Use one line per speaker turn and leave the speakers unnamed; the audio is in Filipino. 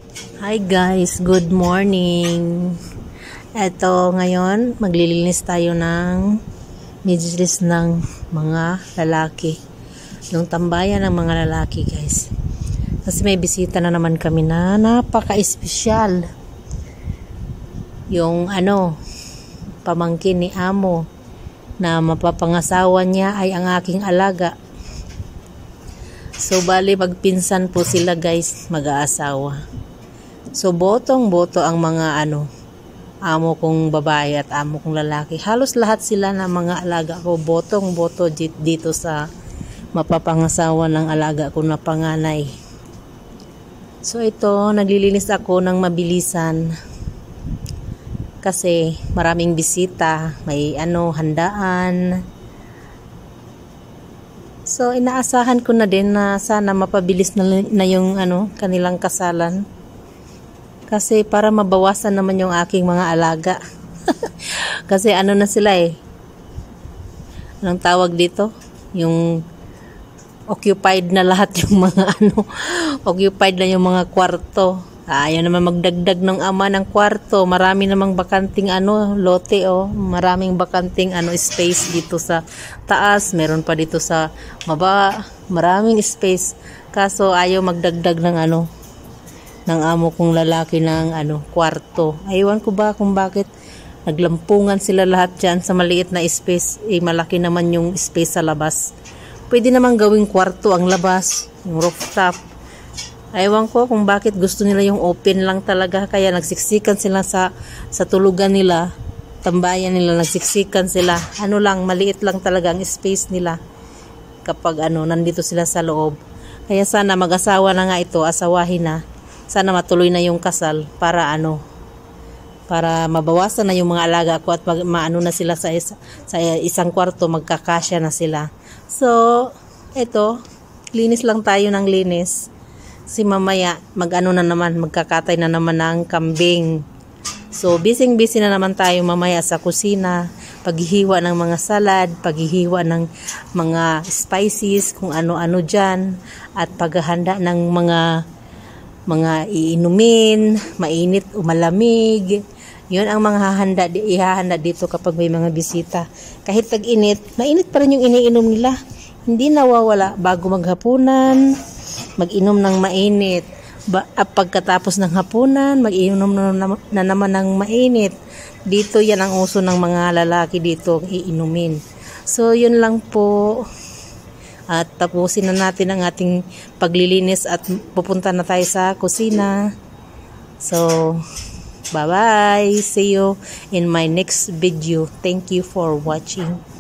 Hi guys, good morning. Eto ngayon, maglilinis tayo ng midges ng mga lalaki. Yung tambayan ng mga lalaki guys. Kasi may bisita na naman kami na napaka-espesyal. Yung pamangkin ni Amo na mapapangasawa niya ay ang aking alaga. So bali magpinsan po sila guys, mag-aasawa. So botong-boto ang mga amo kong babae at amo kong lalaki. Halos lahat sila na mga alaga ko, botong-boto dito sa mapapangasawa ng alaga ko na panganay. So ito, naglilinis ako ng mabilisan. Kasi maraming bisita, may handaan. So inaasahan ko na din na sana mapabilis na yung kanilang kasalan. Kasi para mabawasan naman yung aking mga alaga. Kasi na sila anong tawag dito? Yung occupied na lahat yung mga occupied na yung mga kwarto. Ayaw naman magdagdag ng ama ng kwarto. Marami namang bakanting lote Maraming bakanting space dito sa taas. Meron pa dito sa baba. Maraming space. Kaso ayaw magdagdag ng amo kong lalaki ng kwarto. Aywan ko ba kung bakit naglampungan sila lahat dyan sa maliit na space. Malaki naman yung space sa labas. Pwede naman gawing kwarto ang labas, yung rooftop. Aywan ko kung bakit gusto nila yung open lang talaga. Kaya nagsiksikan sila sa tulugan nila. Tambayan nila, nagsiksikan sila. Maliit lang talaga ang space nila. Kapag nandito sila sa loob. Kaya sana mag-asawa na nga ito, asawahin na. Sana matuloy na yung kasal para para mabawasan na yung mga alaga ko at na sila sa isang kwarto, magkakasya na sila. So, ito, linis lang tayo ng linis. Si mamaya, na naman, magkakatay na naman ng kambing. So, busy na naman tayo mamaya sa kusina. Paghihiwa ng mga salad, paghihiwa ng mga spices, kung ano-ano dyan. At paghahanda ng mga iinumin, mainit o malamig. Yun ang mga ihahanda dito kapag may mga bisita. Kahit tag-init, mainit pa rin yung iniinom nila. Hindi nawawala bago maghapunan, mag-inom ng mainit. Pagkatapos ng hapunan, mag-inom na naman ng mainit. Dito yan ang uso ng mga lalaki dito, iinumin. So yun lang po. At tapusin na natin ang ating paglilinis at pupunta na tayo sa kusina. So, bye-bye. See you in my next video. Thank you for watching.